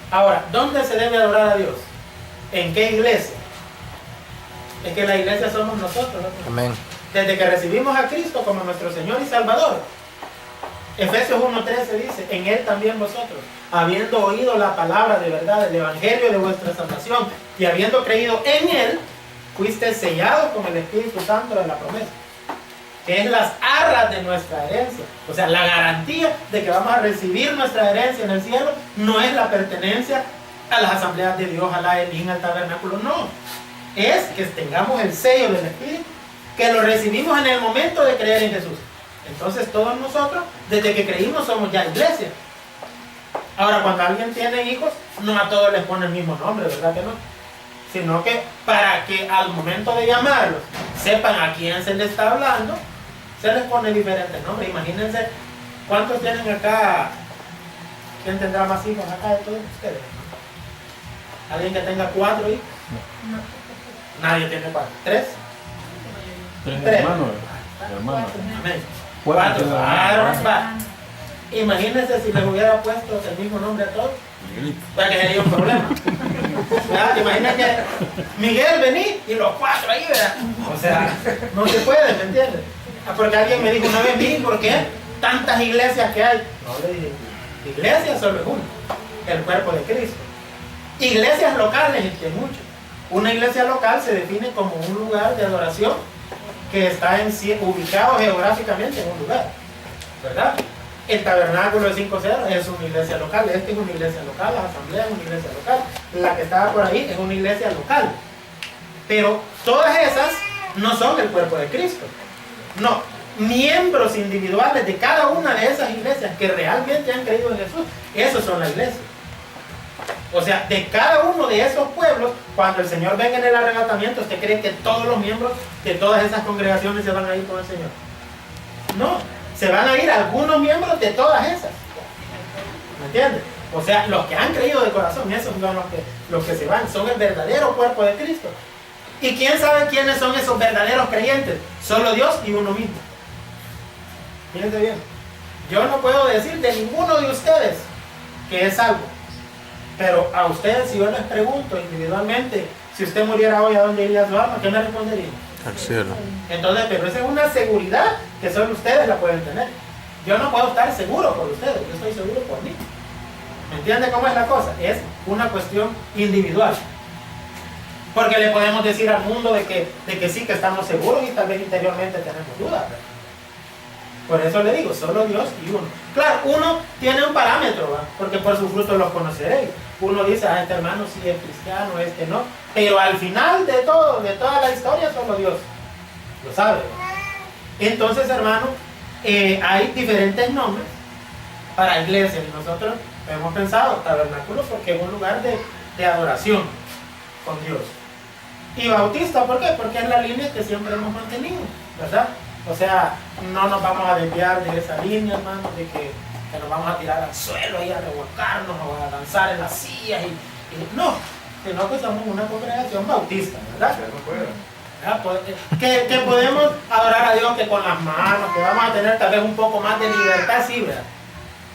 Ahora, ¿dónde se debe adorar a Dios? ¿En qué iglesia? Es que la iglesia somos nosotros, ¿no? Amén. Desde que recibimos a Cristo como nuestro Señor y Salvador. Efesios 1:13 dice, en Él también vosotros, habiendo oído la palabra de verdad, el evangelio de vuestra salvación, y habiendo creído en Él, fuisteis sellados con el Espíritu Santo de la promesa, que es las arras de nuestra herencia. O sea, la garantía de que vamos a recibir nuestra herencia en el cielo no es la pertenencia a las asambleas de Dios, a la Elim, al tabernáculo, no. Es que tengamos el sello del Espíritu, que lo recibimos en el momento de creer en Jesús. Entonces todos nosotros, desde que creímos, somos ya iglesia. Ahora, cuando alguien tiene hijos, no a todos les pone el mismo nombre, ¿verdad que no? Sino que para que al momento de llamarlos sepan a quién se les está hablando, se les pone diferentes nombres. Imagínense cuántos tienen acá. ¿Quién tendrá más hijos acá de todos ustedes? ¿Alguien que tenga 4 hijos? No. Nadie tiene 4. ¿3? 3 Tres. hermanos. Hermanos. Amén. 4. 4. Va. Imagínense si les hubiera puesto el mismo nombre a todos. Para que sería un problema. ¿Verdad? Imagínate que Miguel vení y los 4 ahí, ¿verdad? O sea, no se puede, ¿me entiendes? Porque alguien me dijo una vez, Miguel, ¿por qué tantas iglesias que hay? No, le dije, iglesia solo es una, el cuerpo de Cristo. Iglesias locales hay muchas. Una iglesia local se define como un lugar de adoración que está ubicado geográficamente en un lugar, ¿verdad? El tabernáculo de 5-0 es una iglesia local, este es una iglesia local, la asamblea es una iglesia local, la que estaba por ahí es una iglesia local. Pero todas esas no son el cuerpo de Cristo. No, miembros individuales de cada una de esas iglesias que realmente han creído en Jesús, esos son la iglesia. O sea, de cada uno de esos pueblos, cuando el Señor venga en el arrebatamiento, ¿usted cree que todos los miembros de todas esas congregaciones se van a ir con el Señor? No, se van a ir algunos miembros de todas esas. ¿Me entiendes? O sea, los que han creído de corazón, esos son los que se van, son el verdadero cuerpo de Cristo. ¿Y quién sabe quiénes son esos verdaderos creyentes? Solo Dios y uno mismo. Fíjense bien, yo no puedo decir de ninguno de ustedes que es salvo. Pero a ustedes, si yo les pregunto individualmente, si usted muriera hoy, ¿a dónde iría su alma? ¿Qué me respondería? Al cielo. Entonces, pero esa es una seguridad que solo ustedes la pueden tener. Yo no puedo estar seguro por ustedes, yo estoy seguro por mí. ¿Me entiende cómo es la cosa? Es una cuestión individual. Porque le podemos decir al mundo de que sí, que estamos seguros y tal vez interiormente tenemos dudas. Por eso le digo, solo Dios y uno. Claro, uno tiene un parámetro, ¿va? Porque por sus frutos los conoceréis. Uno dice, este hermano sí es cristiano, este no. Pero al final de todo, de toda la historia, solo Dios lo sabe, ¿va? Entonces, hermano, hay diferentes nombres para iglesias. Y nosotros hemos pensado tabernáculo porque es un lugar de adoración con Dios. Y bautista, ¿por qué? Porque es la línea que siempre hemos mantenido, ¿verdad? O sea, no nos vamos a desviar de esa línea, hermano, de que nos vamos a tirar al suelo y a revolcarnos o a danzar en las sillas no, sino que somos una congregación bautista, ¿verdad? Que podemos adorar a Dios que con las manos, que vamos a tener tal vez un poco más de libertad, sí, ¿verdad?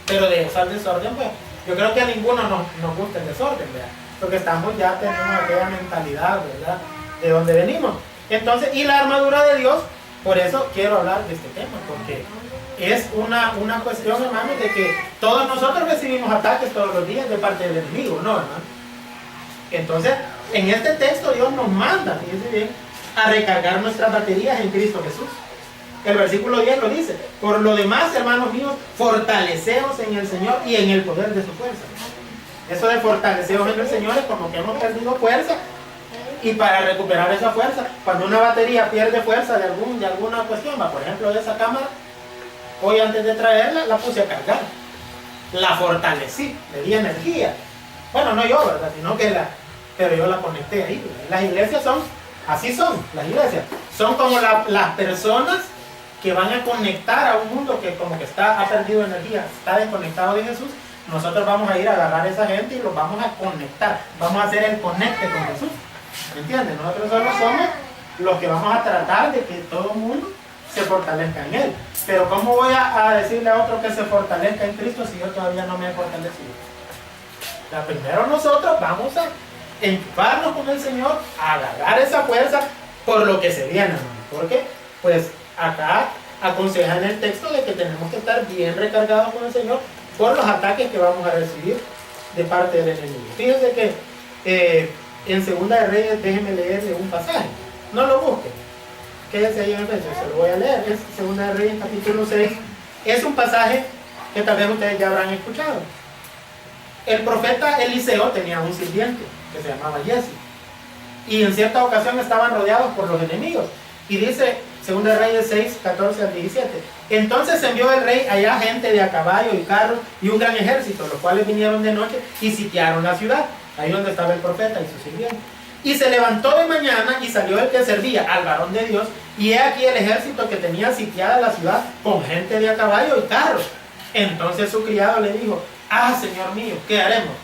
Pero de usar desorden, pues, yo creo que a ninguno nos gusta el desorden, ¿verdad? Porque tenemos aquella mentalidad, ¿verdad? De donde venimos. Entonces, y la armadura de Dios. Por eso quiero hablar de este tema, porque es una cuestión, hermano, de que todos nosotros recibimos ataques todos los días de parte del enemigo, ¿no, hermano? Entonces, en este texto Dios nos manda, fíjense bien, a recargar nuestras baterías en Cristo Jesús. El versículo 10 lo dice, por lo demás, hermanos míos, fortaleceos en el Señor y en el poder de su fuerza. Eso de fortaleceos en el Señor es como que hemos perdido fuerza. Y para recuperar esa fuerza, cuando una batería pierde fuerza de alguna cuestión, por ejemplo de esa cámara, hoy antes de traerla, la puse a cargar. La fortalecí, le di energía. Bueno, no yo, ¿verdad? Sino que pero yo la conecté ahí, ¿verdad? Las iglesias así son, las iglesias. Son como las personas que van a conectar a un mundo que como que ha perdido energía, está desconectado de Jesús. Nosotros vamos a ir a agarrar a esa gente y los vamos a conectar. Vamos a hacer el conecte con Jesús. ¿Me entiendes? Nosotros solo somos los que vamos a tratar de que todo el mundo se fortalezca en Él. Pero ¿cómo voy a decirle a otro que se fortalezca en Cristo si yo todavía no me he fortalecido? Primero nosotros vamos a enchufarnos con el Señor, a agarrar esa fuerza por lo que se viene, hermano. ¿Por qué? Pues acá aconseja en el texto de que tenemos que estar bien recargados con el Señor por los ataques que vamos a recibir de parte del enemigo. Fíjense que en Segunda de Reyes, déjenme leerle un pasaje. No lo busquen. Quédense ahí en Efesios, se lo voy a leer. Es Segunda de Reyes, capítulo 6. Es un pasaje que tal vez ustedes ya habrán escuchado. El profeta Eliseo tenía un sirviente que se llamaba Jesse. Y en cierta ocasión estaban rodeados por los enemigos. Y dice, Segunda de Reyes 6, 14 al 17. Entonces envió el rey allá gente de a caballo y carros y un gran ejército, los cuales vinieron de noche y sitiaron la ciudad, ahí donde estaba el profeta y su sirviente. Y se levantó de mañana y salió el que servía al varón de Dios, y he aquí el ejército que tenía sitiada la ciudad con gente de a caballo y carros. Entonces su criado le dijo, ah, Señor mío, ¿qué haremos?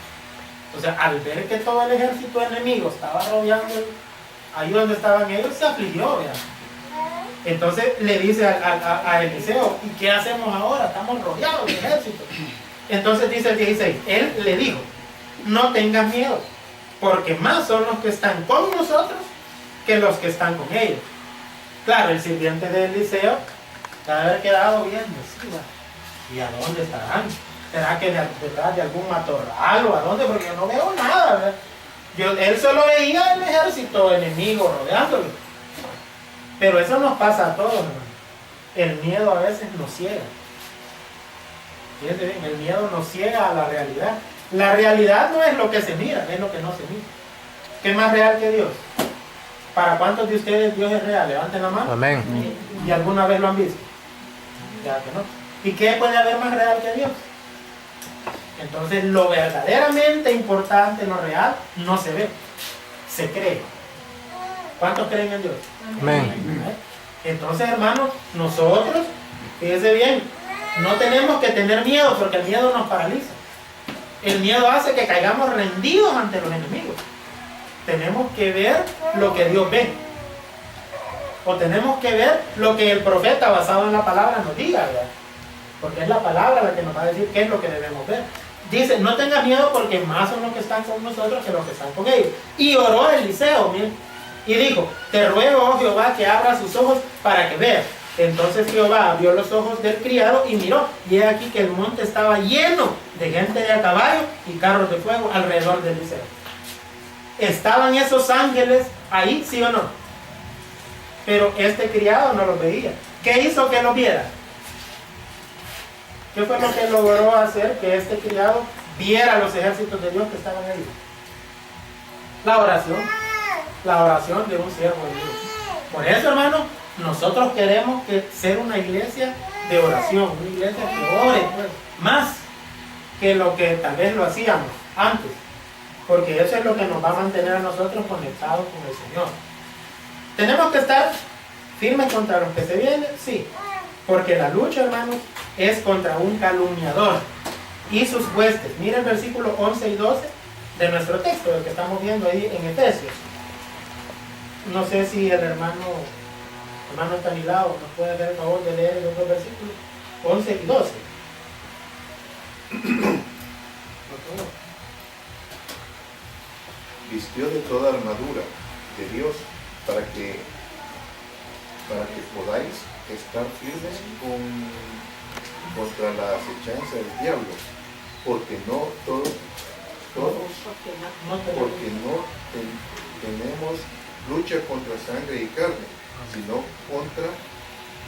O sea, al ver que todo el ejército enemigo estaba rodeando ahí donde estaban ellos, se afligió, ¿verdad? Entonces le dice a Eliseo, ¿y qué hacemos ahora? Estamos rodeados de ejército. Entonces dice el 16, él le dijo, no tengas miedo, porque más son los que están con nosotros que los que están con ellos. Claro, el sirviente de Eliseo debe haber quedado viendo, sí, ¿y a dónde estarán? ¿Será que detrás de algún matorral o a dónde? Porque yo no veo nada, ¿verdad? Él solo veía el ejército enemigo rodeándolo. Pero eso nos pasa a todos, hermano. El miedo a veces nos ciega. Fíjense bien, el miedo nos ciega a la realidad. La realidad no es lo que se mira, es lo que no se mira. ¿Qué es más real que Dios? ¿Para cuántos de ustedes Dios es real? Levanten la mano. Amén. ¿Y alguna vez lo han visto? Ya que no. ¿Y qué puede haber más real que Dios? Entonces lo verdaderamente importante, lo real, no se ve, se cree. ¿Cuántos creen en Dios? Amén. Entonces, hermanos, nosotros, fíjense bien, no tenemos que tener miedo porque el miedo nos paraliza. El miedo hace que caigamos rendidos ante los enemigos. Tenemos que ver lo que Dios ve. O tenemos que ver lo que el profeta basado en la palabra nos diga, ¿verdad? Porque es la palabra la que nos va a decir qué es lo que debemos ver. Dice, no tengas miedo porque más son los que están con nosotros que los que están con ellos. Y oró Eliseo, miren, y dijo, te ruego, oh Jehová, que abra sus ojos para que vea. Entonces Jehová abrió los ojos del criado y miró, y he aquí que el monte estaba lleno de gente de a caballo y carros de fuego alrededor de Eliseo. ¿Estaban esos ángeles ahí, sí o no? Pero este criado no los veía. ¿Qué hizo que los viera? ¿Qué fue lo que logró hacer que este criado viera los ejércitos de Dios que estaban ahí? La oración de un siervo de Dios. Por eso, hermano, nosotros queremos ser una iglesia de oración, una iglesia que ore, pues, más que lo que tal vez lo hacíamos antes, porque eso es lo que nos va a mantener a nosotros conectados con el Señor. Tenemos que estar firmes contra los que se vienen, sí, porque la lucha, hermanos, es contra un calumniador y sus huestes. Miren el versículo 11 y 12 de nuestro texto, el que estamos viendo ahí en Efesios. No sé si el hermano Estanislao nos puede hacer el favor de leer el otro versículo 11 y 12. Vistió de toda armadura de Dios para que podáis estar firmes contra la acechanza del diablo, porque no tenemos lucha contra sangre y carne, sino contra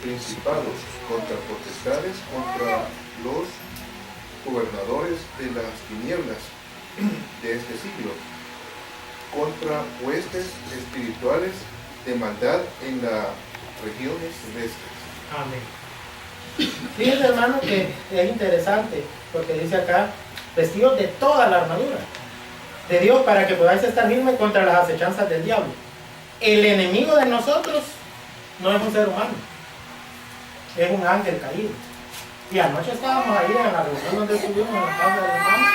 principados, contra potestades, contra los gobernadores de las tinieblas de este siglo, contra huestes espirituales de maldad en las regiones celestes. Amén. Fíjense, hermano, que es interesante porque dice acá, vestidos de toda la armadura de Dios para que podáis estar firmes contra las acechanzas del diablo. El enemigo de nosotros no es un ser humano, es un ángel caído. Y anoche estábamos ahí en la reunión donde estuvimos en la casa del hermano.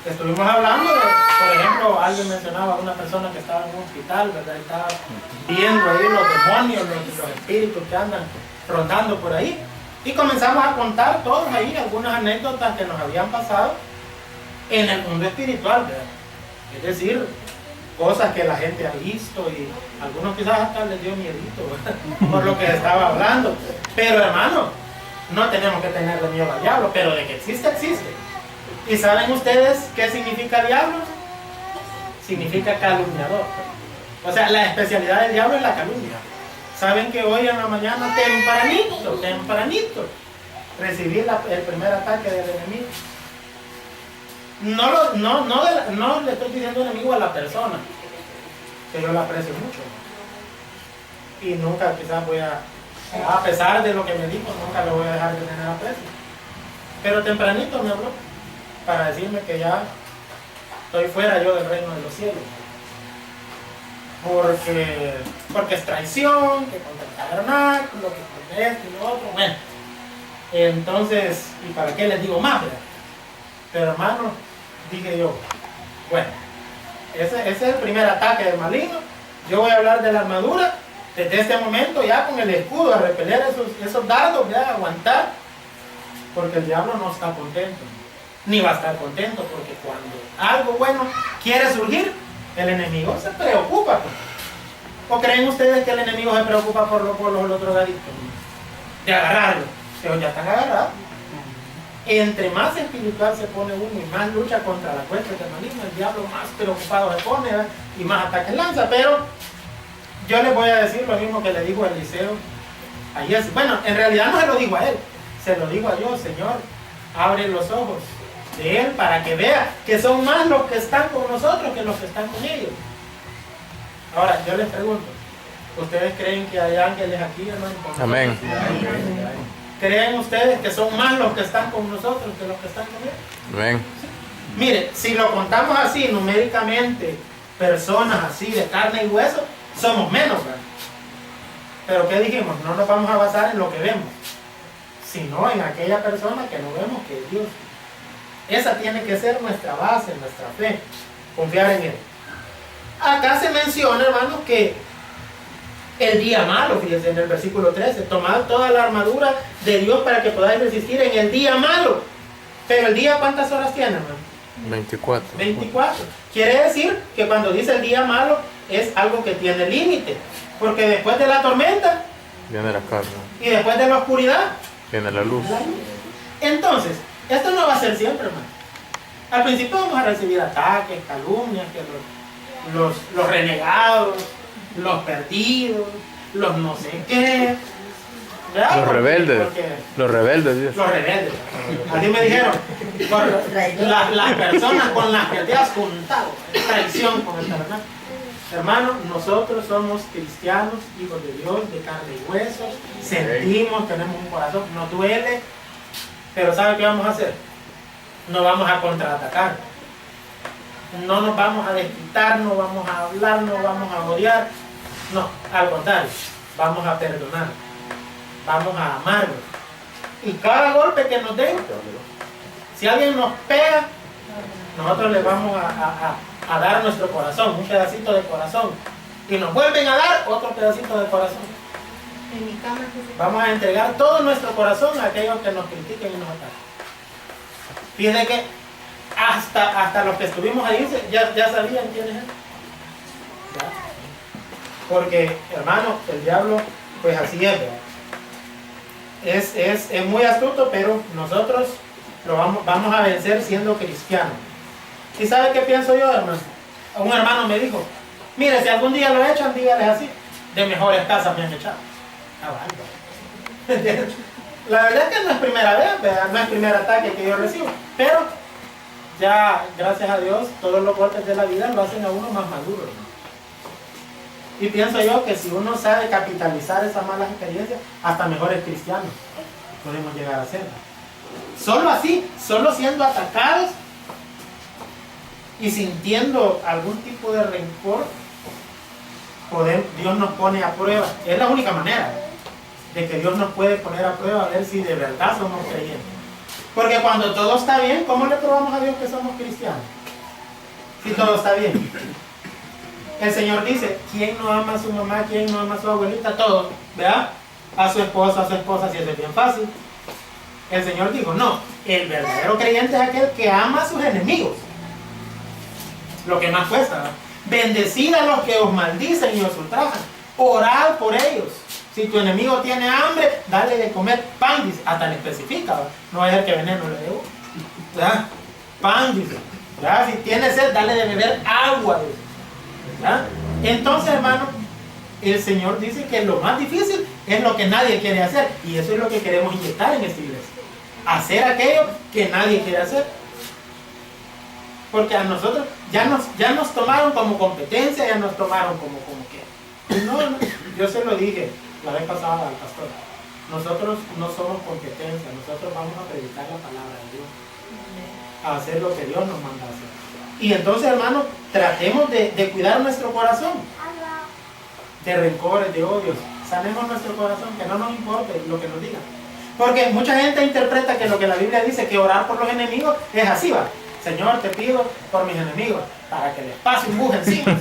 Estuvimos hablando de, por ejemplo, alguien mencionaba a una persona que estaba en un hospital, ¿verdad? Y estaba viendo ahí los demonios, los espíritus que andan rondando por ahí. Y comenzamos a contar todos ahí algunas anécdotas que nos habían pasado en el mundo espiritual, ¿verdad? Es decir, cosas que la gente ha visto y algunos quizás hasta les dio miedito, ¿verdad? Por lo que estaba hablando. Pero hermano, no tenemos que tenerle miedo al diablo, pero de que existe, existe. ¿Y saben ustedes qué significa diablo? Significa calumniador. O sea, la especialidad del diablo es la calumnia. Saben que hoy en la mañana, tempranito, recibí el primer ataque del enemigo. No le estoy diciendo enemigo a la persona, que yo la aprecio mucho. Y nunca quizás a pesar de lo que me dijo, nunca le voy a dejar de tener aprecio. Pero tempranito me habló para decirme que ya estoy fuera yo del reino de los cielos. Porque es traición, que contra el tabernáculo, que contra esto y lo otro. Bueno, entonces, ¿y para qué les digo más? ¿Verdad? Pero hermano, dije yo, bueno, ese es el primer ataque del maligno. Yo voy a hablar de la armadura desde este momento, ya con el escudo, a repeler esos dardos, ya aguantar, porque el diablo no está contento, ni va a estar contento, porque cuando algo bueno quiere surgir, el enemigo se preocupa. ¿O creen ustedes que el enemigo se preocupa por los drogadictos? De agarrarlo. Pero ya están agarrados. Entre más espiritual se pone uno y más lucha contra la hueste del maligno, el diablo más preocupado se pone, ¿verdad? Y más ataques lanza. Pero yo les voy a decir lo mismo que le digo a Eliseo ayer. Bueno, en realidad no se lo digo a él, se lo digo a Dios. Señor, abre los ojos de él para que vea que son más los que están con nosotros que los que están con ellos. Ahora, yo les pregunto, ¿ustedes creen que hay ángeles aquí, hermano? Amén. ¿Creen ustedes que son más los que están con nosotros que los que están con ellos? Amén. Mire, si lo contamos así numéricamente, personas así de carne y hueso, somos menos, ¿verdad? Pero ¿qué dijimos? No nos vamos a basar en lo que vemos, sino en aquella persona que no vemos, que es Dios. Esa tiene que ser nuestra base, nuestra fe, confiar en Él. Acá se menciona, hermanos, que el día malo, fíjense en el versículo 13, tomad toda la armadura de Dios para que podáis resistir en el día malo. Pero el día, ¿cuántas horas tiene, hermano? 24. 24. Quiere decir que cuando dice el día malo es algo que tiene límite, porque después de la tormenta Viene la carne. y después de la oscuridad Viene la luz. Entonces, esto no va a ser siempre, hermano. Al principio vamos a recibir ataques, calumnias, que los renegados, los perdidos, los no sé qué. ¿Verdad? Los rebeldes. Los rebeldes, Dios. Los rebeldes. Así me dijeron. Las personas con las que te has juntado. Traición con el tabernáculo. Hermano, nosotros somos cristianos, hijos de Dios, de carne y huesos. Sentimos, tenemos un corazón, nos duele. Pero ¿sabe qué vamos a hacer? No vamos a contraatacar. No nos vamos a desquitar, no vamos a hablar, no vamos a odiar. No, al contrario, vamos a perdonar. Vamos a amarlos. Y cada golpe que nos den, si alguien nos pega, nosotros le vamos a dar nuestro corazón, un pedacito de corazón. Y nos vuelven a dar otro pedacito de corazón. En mi cama. Vamos a entregar todo nuestro corazón a aquellos que nos critiquen y nos atacan. Fíjense que hasta los que estuvimos ahí ya sabían quién es él. ¿Ya? Porque, hermano, el diablo, pues así es, ¿verdad? Es muy astuto, pero nosotros lo vamos a vencer siendo cristianos. ¿Y sabe qué pienso yo, hermano? Un hermano me dijo, mire, si algún día lo echan, dígales así, de mejores casas me han echado. La verdad es que no es primera vez, ¿verdad? No es primer ataque que yo recibo, pero ya, gracias a Dios, todos los golpes de la vida lo hacen a uno más maduro, ¿no? Y pienso yo que si uno sabe capitalizar esas malas experiencias, hasta mejores cristianos podemos llegar a ser. Solo así, solo siendo atacados y sintiendo algún tipo de rencor, Dios nos pone a prueba. Es la única manera de que Dios nos puede poner a prueba, a ver si de verdad somos creyentes. Porque cuando todo está bien, ¿cómo le probamos a Dios que somos cristianos? Si todo está bien. El Señor dice, ¿quién no ama a su mamá? ¿Quién no ama a su abuelita? Todo, ¿verdad? A su esposa, si eso es bien fácil. El Señor dijo, no, el verdadero creyente es aquel que ama a sus enemigos. Lo que más cuesta, ¿verdad? Bendecid a los que os maldicen y os ultrajan. Orad por ellos. Si tu enemigo tiene hambre, dale de comer pan, dice. Hasta le especifica, ¿verdad? No va a ser que veneno le dé, ¿verdad? Pan, dice. ¿Verdad? Si tiene sed, dale de beber agua, dice. ¿Verdad? Entonces, hermano, el Señor dice que lo más difícil es lo que nadie quiere hacer. Y eso es lo que queremos inyectar en esta iglesia. Hacer aquello que nadie quiere hacer. Porque a nosotros ya nos tomaron como competencia, ya nos tomaron como que. No, yo se lo dije la vez pasada al pastor. Nosotros no somos competencia, nosotros vamos a predicar la palabra de Dios. A hacer lo que Dios nos manda a hacer. Y entonces, hermano, tratemos de cuidar nuestro corazón. De rencores, de odios. Sanemos nuestro corazón, que no nos importe lo que nos digan. Porque mucha gente interpreta que lo que la Biblia dice, que orar por los enemigos, es así, va. Señor, te pido por mis enemigos, para que les pase un buje encima.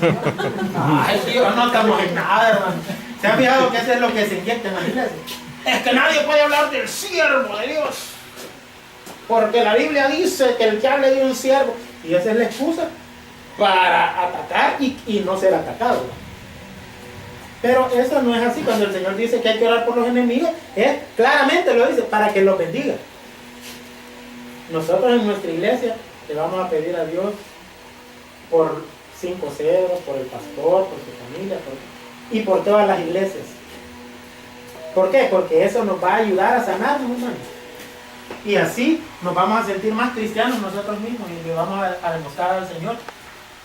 Ay, Dios, no estamos en nada, hermano. ¿Se ha fijado que eso es lo que se inyecta en la iglesia? Es que nadie puede hablar del siervo de Dios. Porque la Biblia dice que el que hable de un siervo, y esa es la excusa para atacar y no ser atacado. Pero eso no es así. Cuando el Señor dice que hay que orar por los enemigos, claramente lo dice, para que los bendiga. Nosotros en nuestra iglesia le vamos a pedir a Dios por 5 cedros, por el pastor, por su familia, y por todas las iglesias. ¿Por qué? Porque eso nos va a ayudar a sanarnos, hermanos. Y así nos vamos a sentir más cristianos nosotros mismos y le vamos a demostrar al Señor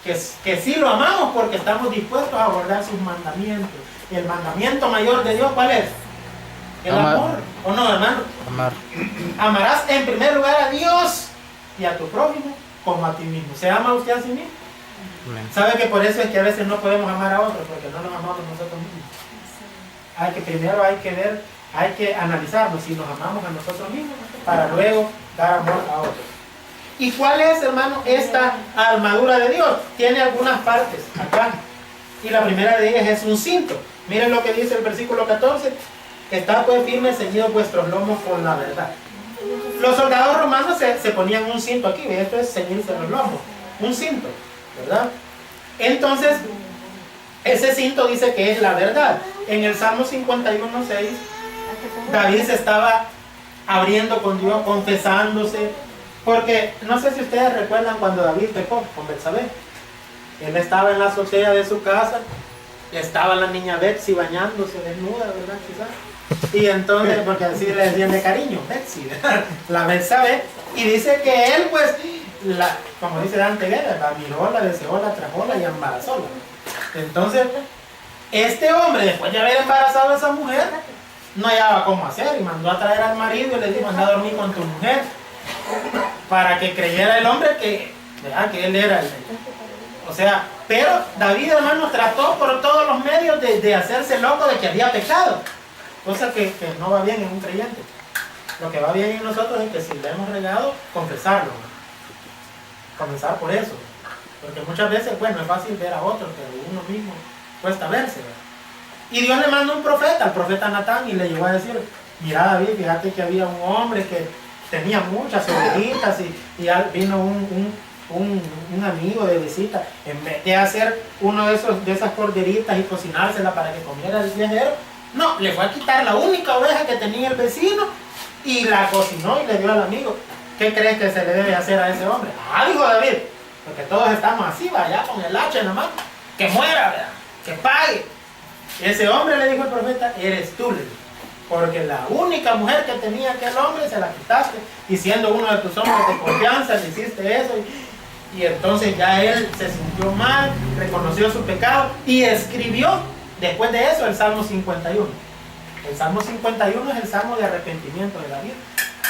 que sí lo amamos porque estamos dispuestos a guardar sus mandamientos. Y el mandamiento mayor de Dios, ¿cuál es? El amor. ¿O no, hermano? Amar. Amarás en primer lugar a Dios y a tu prójimo como a ti mismo. ¿Se ama usted a sí mismo? Amén. ¿Sabe que por eso es que a veces no podemos amar a otros? Porque no nos amamos nosotros mismos. Primero hay que ver, hay que analizarnos si nos amamos a nosotros mismos para luego dar amor a otros. ¿Y cuál es, hermano, esta armadura de Dios? Tiene algunas partes acá. Y la primera de ellas es un cinto. Miren lo que dice el versículo 14. Está pues firmes, ceñidos vuestros lomos con la verdad. Los soldados romanos se ponían un cinto aquí. Esto es ceñirse los lomos. Un cinto, ¿verdad? Entonces, ese cinto dice que es la verdad. En el Salmo 51:6, David se estaba abriendo con Dios, confesándose. Porque no sé si ustedes recuerdan cuando David pecó con Betsabé. Él estaba en la azotea de su casa, estaba la niña Betsy bañándose desnuda, ¿verdad? Quizás. Y entonces, porque así le decían de cariño, Betsy, la Betsabé. Y dice que él, pues, como dice Dante Guerra, la miró, la deseó, la trajo, la y embarazó. Entonces, este hombre, después de haber embarazado a esa mujer, no hallaba cómo hacer y mandó a traer al marido y le dijo, anda a dormir con tu mujer. Para que creyera el hombre que él era el... O sea, pero David, hermano, trató por todos los medios de hacerse loco de que había pecado. Cosa que no va bien en un creyente. Lo que va bien en nosotros es que si le hemos regado, confesarlo. Comenzar por eso. Porque muchas veces, bueno, es fácil ver a otros, pero uno mismo cuesta verse, ¿verdad? Y Dios le mandó un profeta, al profeta Natán, y le llegó a decir, mira David, fíjate que había un hombre que tenía muchas ovejitas y vino un amigo de visita. En vez de hacer uno de esas corderitas y cocinársela para que comiera el viajero, no, le fue a quitar la única oveja que tenía el vecino y la cocinó y le dio al amigo. ¿Qué crees que se le debe hacer a ese hombre? Dijo David, porque todos estamos así, vaya, con el hacha en la mano, que muera, ¿verdad? Que pague. Ese hombre le dijo al profeta, eres tú, le dijo. Porque la única mujer que tenía aquel hombre se la quitaste y siendo uno de tus hombres de confianza le hiciste eso y entonces ya él se sintió mal, reconoció su pecado y escribió después de eso el Salmo 51. El Salmo 51 es el salmo de arrepentimiento de David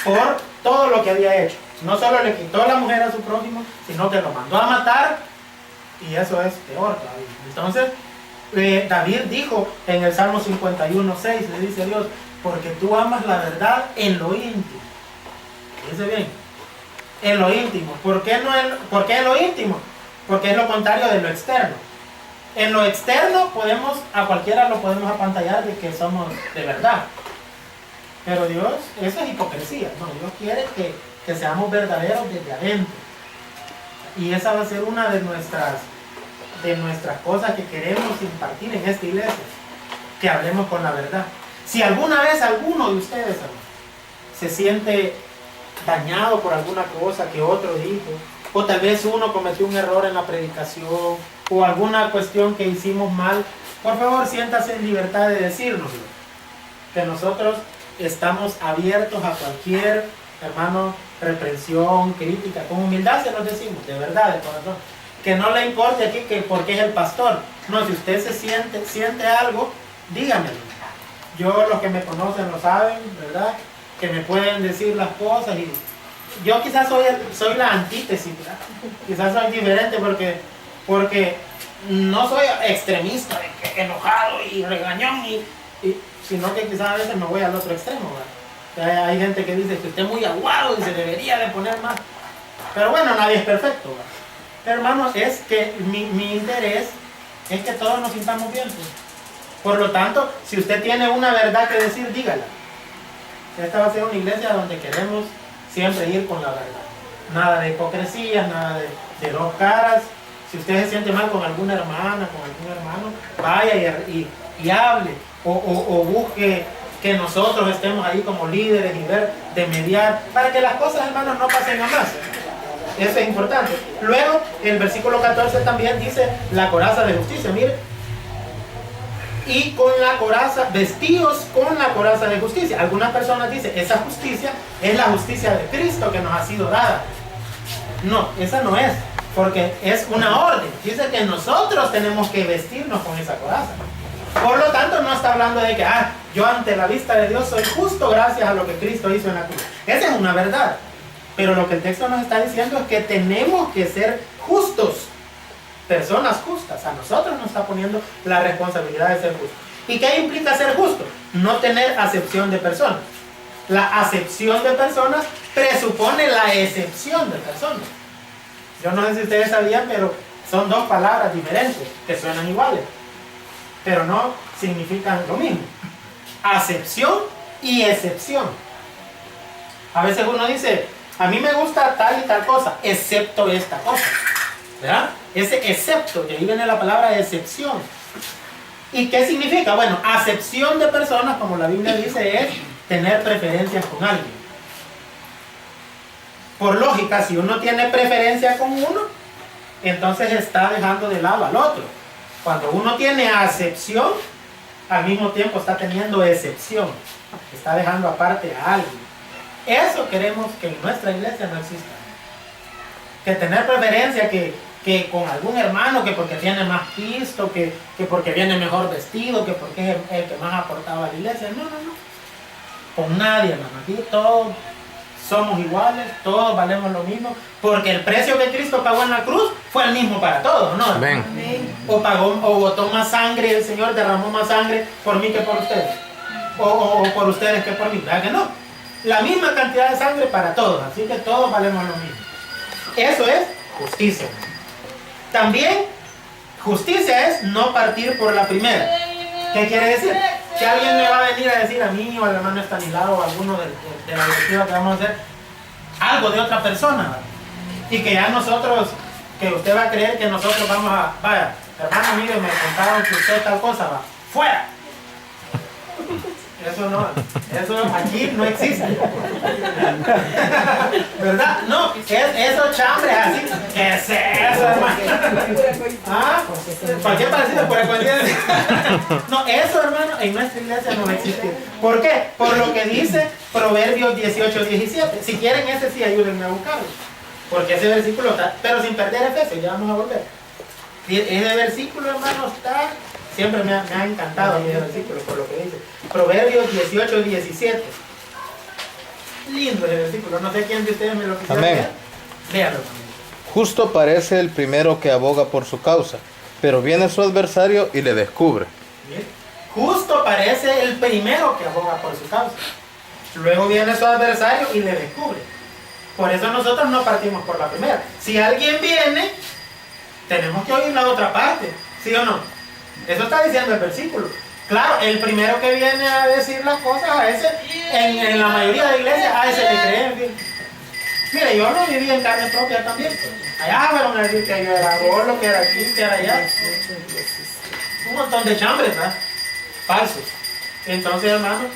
por todo lo que había hecho. No solo le quitó la mujer a su prójimo, sino que lo mandó a matar y eso es peor todavía. Entonces David dijo en el Salmo 51:6, le dice a Dios, porque tú amas la verdad en lo íntimo. Dice bien, en lo íntimo. ¿Por qué en lo íntimo? Porque es lo contrario de lo externo. En lo externo a cualquiera lo podemos apantallar de que somos de verdad. Pero Dios, eso es hipocresía. No, Dios quiere que seamos verdaderos desde adentro. Y esa va a ser una de nuestras cosas que queremos impartir en esta iglesia. Que hablemos con la verdad. Si alguna vez alguno de ustedes, hermano, se siente dañado por alguna cosa que otro dijo, o tal vez uno cometió un error en la predicación, o alguna cuestión que hicimos mal, por favor siéntase en libertad de decírnoslo. Que nosotros estamos abiertos a cualquier, hermano, reprensión, crítica, con humildad se los decimos, de verdad, de corazón. Que no le importe aquí que porque es el pastor. No, si usted se siente algo, dígamelo. Yo, los que me conocen lo saben, ¿verdad? Que me pueden decir las cosas y yo quizás soy la antítesis, ¿verdad? Quizás soy diferente porque no soy extremista, de que enojado y regañón, sino que quizás a veces me voy al otro extremo, ¿verdad? Hay gente que dice que usted es muy aguado y se debería de poner más. Pero bueno, nadie es perfecto, ¿verdad? Hermanos, es que mi interés es que todos nos sintamos bien, pues. Por lo tanto, si usted tiene una verdad que decir, dígala. Esta va a ser una iglesia donde queremos siempre ir con la verdad. Nada de hipocresía, nada de dos caras. Si usted se siente mal con alguna hermana, con algún hermano, vaya y hable. O busque que nosotros estemos ahí como líderes y ver de mediar, para que las cosas, hermanos, no pasen a más. Eso es importante. Luego, el versículo 14 también dice la coraza de justicia. Mire. Y con la coraza, vestidos con la coraza de justicia. Algunas personas dicen, esa justicia es la justicia de Cristo que nos ha sido dada. No, esa no es, porque es una orden. Dice que nosotros tenemos que vestirnos con esa coraza. Por lo tanto, no está hablando de que, yo ante la vista de Dios soy justo gracias a lo que Cristo hizo en la cruz. Esa es una verdad. Pero lo que el texto nos está diciendo es que tenemos que ser justos. Personas justas. A nosotros nos está poniendo la responsabilidad de ser justos. ¿Y qué implica ser justo? No tener acepción de personas. La acepción de personas presupone la excepción de personas. Yo no sé si ustedes sabían, pero son dos palabras diferentes que suenan iguales, pero no significan lo mismo. Acepción y excepción. A veces uno dice, a mí me gusta tal y tal cosa, excepto esta cosa. ¿Verdad? Ese excepto, de ahí viene la palabra excepción. ¿Y qué significa? Bueno, acepción de personas, como la Biblia dice, es tener preferencias con alguien. Por lógica, si uno tiene preferencia con uno, entonces está dejando de lado al otro. Cuando uno tiene acepción, al mismo tiempo está teniendo excepción. Está dejando aparte a alguien. Eso queremos que en nuestra iglesia no exista. Que tener preferencia que con algún hermano, que porque tiene más pisto, que porque viene mejor vestido, que porque es el que más ha aportado a la iglesia. No. Con nadie, hermano. Aquí todos somos iguales, todos valemos lo mismo, porque el precio que Cristo pagó en la cruz fue el mismo para todos, ¿no? Amén. O botó más sangre, el Señor derramó más sangre por mí que por ustedes. O por ustedes que por mí. ¿Verdad que no? La misma cantidad de sangre para todos, así que todos valemos lo mismo. Eso es justicia. También justicia es no partir por la primera. ¿Qué quiere decir? Que alguien me va a venir a decir a mí o al hermano Estanislao o a alguno de la directiva que vamos a hacer algo de otra persona, ¿verdad? Y que ya nosotros, que usted va a creer que nosotros vamos a, vaya, hermano, mire, me contaron que usted tal cosa, va, fuera. Eso no, eso aquí no existe. ¿Verdad? No, esos chambres así. ¿Qué es eso, hermano? Cualquier parecido, por coincidencia. No, eso, hermano, en nuestra iglesia no existe. ¿Por qué? Por lo que dice Proverbios 18:17. Si quieren ese sí, ayúdenme a buscarlo. Porque ese versículo está, pero sin perder Efesios, ya vamos a volver. Ese versículo, hermano, está... Siempre me ha encantado ese versículo por lo que dice. Proverbios 18:17. Lindo ese versículo. No sé quién de ustedes me lo quisiera leer. Léalo. Justo parece el primero que aboga por su causa, pero viene su adversario y le descubre. Bien. Justo parece el primero que aboga por su causa. Luego viene su adversario y le descubre. Por eso nosotros no partimos por la primera. Si alguien viene, tenemos que oír la otra parte. ¿Sí o no? Eso está diciendo el versículo. Claro, el primero que viene a decir las cosas, a ese, en la mayoría de iglesias, a ese le creen. Mire, yo lo viví en carne propia también. Allá fueron a decir que yo era gordo, que era aquí, que era allá. Un montón de chambres, ¿verdad? Falsos. Entonces, hermano,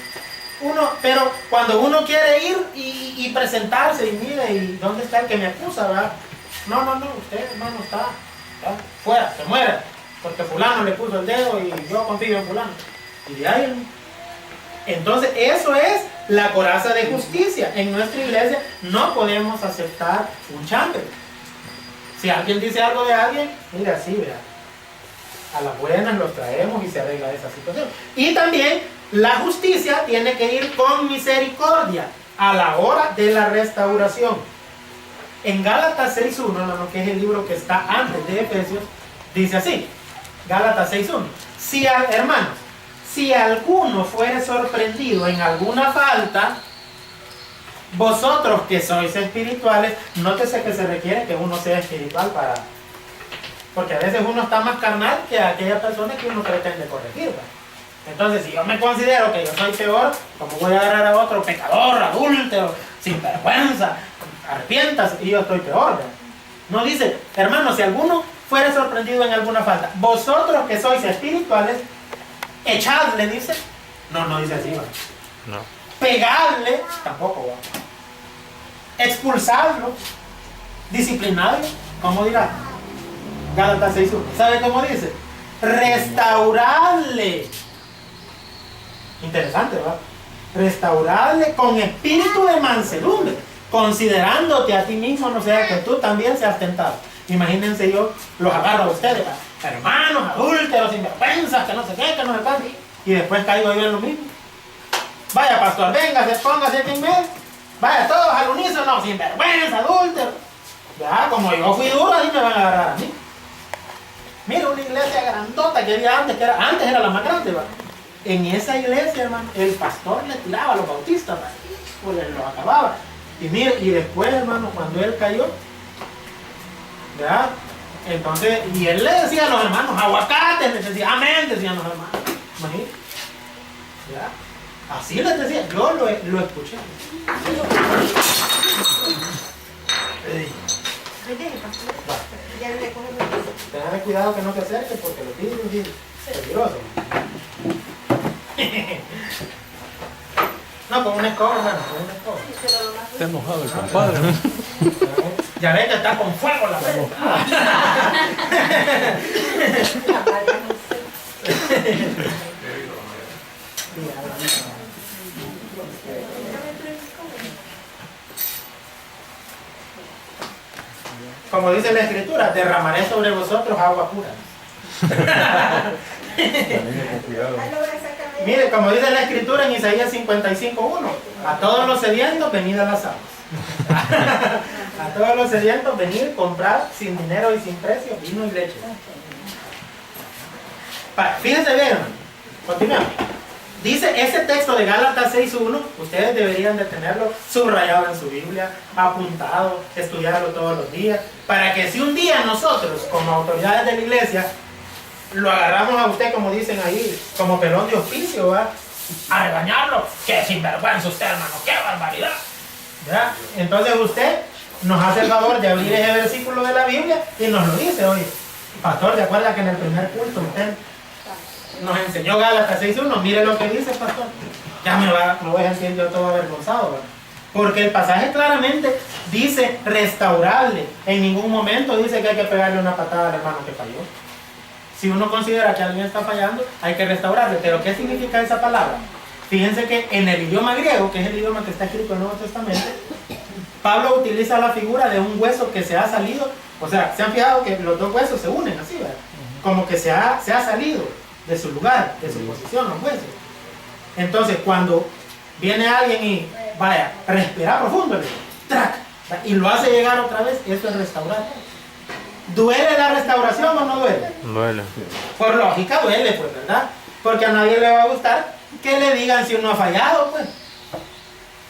pero cuando uno quiere ir y presentarse y mire, ¿y dónde está el que me acusa, verdad? No, usted, hermano, está fuera, se muera, porque fulano le puso el dedo y yo confío en fulano. Y de ahí, entonces, eso es la coraza de justicia. En nuestra iglesia no podemos aceptar un chambre. Si alguien dice algo de alguien, mire así, vea. A las buenas los traemos y se arregla esa situación. Y también la justicia tiene que ir con misericordia a la hora de la restauración. En Gálatas 6.1, que es el libro que está antes de Efesios, dice así, Gálatas 6.1, hermanos, si alguno fuere sorprendido en alguna falta, vosotros que sois espirituales, nótese que se requiere que uno sea espiritual para... Porque a veces uno está más carnal que aquella persona que uno pretende corregir, ¿verdad? Entonces, si yo me considero que yo soy peor, ¿cómo voy a agarrar a otro pecador, adúltero, sinvergüenza, arrepientas y yo estoy peor, ¿verdad? No dice, hermano, si alguno fuere sorprendido en alguna falta, vosotros que sois espirituales, echadle, dice. No dice así, ¿verdad? No. Pegadle, tampoco, ¿verdad? Expulsadlo, disciplinadlo, ¿cómo dirá? Gálatas 6.1. ¿Sabe cómo dice? Restaurarle. Interesante, ¿verdad? Restaurarle con espíritu de mansedumbre, considerándote a ti mismo, no sea que tú también seas tentado. Imagínense, yo los agarro a ustedes, ¿verdad? Hermanos, adúlteros, sinvergüenzas, que no sé qué, que no sé cuánto, y después caigo yo en lo mismo. Vaya, pastor, venga, póngase aquí en medio. Vaya, todos al unísono, sinvergüenza, adúltero. Ya, como yo fui duro, ahí me van a agarrar a mí. Mira, una iglesia grandota que había antes, antes era la más grande, ¿verdad? En esa iglesia, hermano, el pastor le tiraba a los bautistas, ¿verdad? Pues los acababa. Y mire, y después, hermano, cuando él cayó, ¿verdad? Entonces, y él le decía a los hermanos, aguacates, les decía, amén, decían los hermanos. Imagínate. ¿Verdad? Así les decía, yo lo escuché. Ya no le coge Tengan cuidado que no te acerques porque los vidrios es peligroso. No, con una escoba, hermano, con una escoba. Está enojado el compadre. Ya ves que está con fuego la mano. Como dice la escritura, derramaré sobre vosotros agua pura. Mire, como dice la escritura en Isaías 55.1, a todos los sedientos venid a las aguas. A todos los sedientos venid, comprar sin dinero y sin precio vino y leche. Fíjense bien, hermano. Continuamos. Dice ese texto de Gálatas 6.1, ustedes deberían de tenerlo subrayado en su Biblia, apuntado, estudiarlo todos los días, para que si un día nosotros, como autoridades de la iglesia, lo agarramos a usted, como dicen ahí, como pelón de hospicio, ¿verdad? A regañarlo, que sinvergüenza usted, hermano, qué barbaridad, ¿verdad? Entonces usted nos hace el favor de abrir ese versículo de la Biblia y nos lo dice, oye, pastor, ¿te acuerdas que en el primer culto usted nos enseñó Gálatas 6.1? Mire lo que dice, pastor. Ya me voy a sentir yo todo avergonzado, ¿verdad? Porque el pasaje claramente dice restaurarle. En ningún momento dice que hay que pegarle una patada al hermano que falló. Si uno considera que alguien está fallando, hay que restaurarle. Pero ¿qué significa esa palabra? Fíjense que en el idioma griego, que es el idioma que está escrito en el Nuevo Testamento, Pablo utiliza la figura de un hueso que se ha salido. O sea, ¿se han fijado que los dos huesos se unen así, ¿verdad? Como que se ha salido de su lugar, de su posición, los huesos. Entonces, cuando viene alguien y vaya, respira profundo, ¡trac!, y lo hace llegar otra vez, eso es restaurar. ¿Duele la restauración o no duele? Duele. Por lógica duele, pues, ¿verdad? Porque a nadie le va a gustar que le digan si uno ha fallado, pues.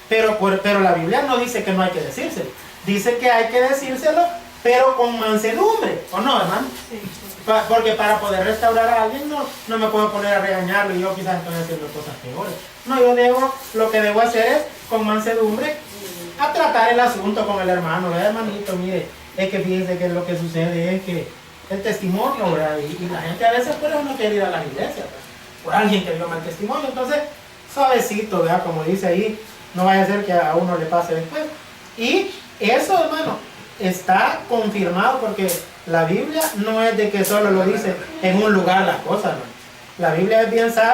Pero la Biblia no dice que no hay que decírselo. Dice que hay que decírselo pero con mansedumbre, ¿o no, hermano? Sí. Porque para poder restaurar a alguien no me puedo poner a regañarlo y yo quizás estoy haciendo cosas peores. No, lo que debo hacer es con mansedumbre a tratar el asunto con el hermano. ¿Verdad, hermanito? Mire, es que fíjense que lo que sucede es que el testimonio, ¿verdad? Y la gente a veces por eso no quiere ir a la iglesia, ¿verdad? Por alguien que dio mal testimonio. Entonces, suavecito, ¿verdad? Como dice ahí, no vaya a ser que a uno le pase después. Y eso, hermano, está confirmado porque la Biblia no es de que solo lo dice en un lugar las cosas, hermano. La Biblia es bien sabia.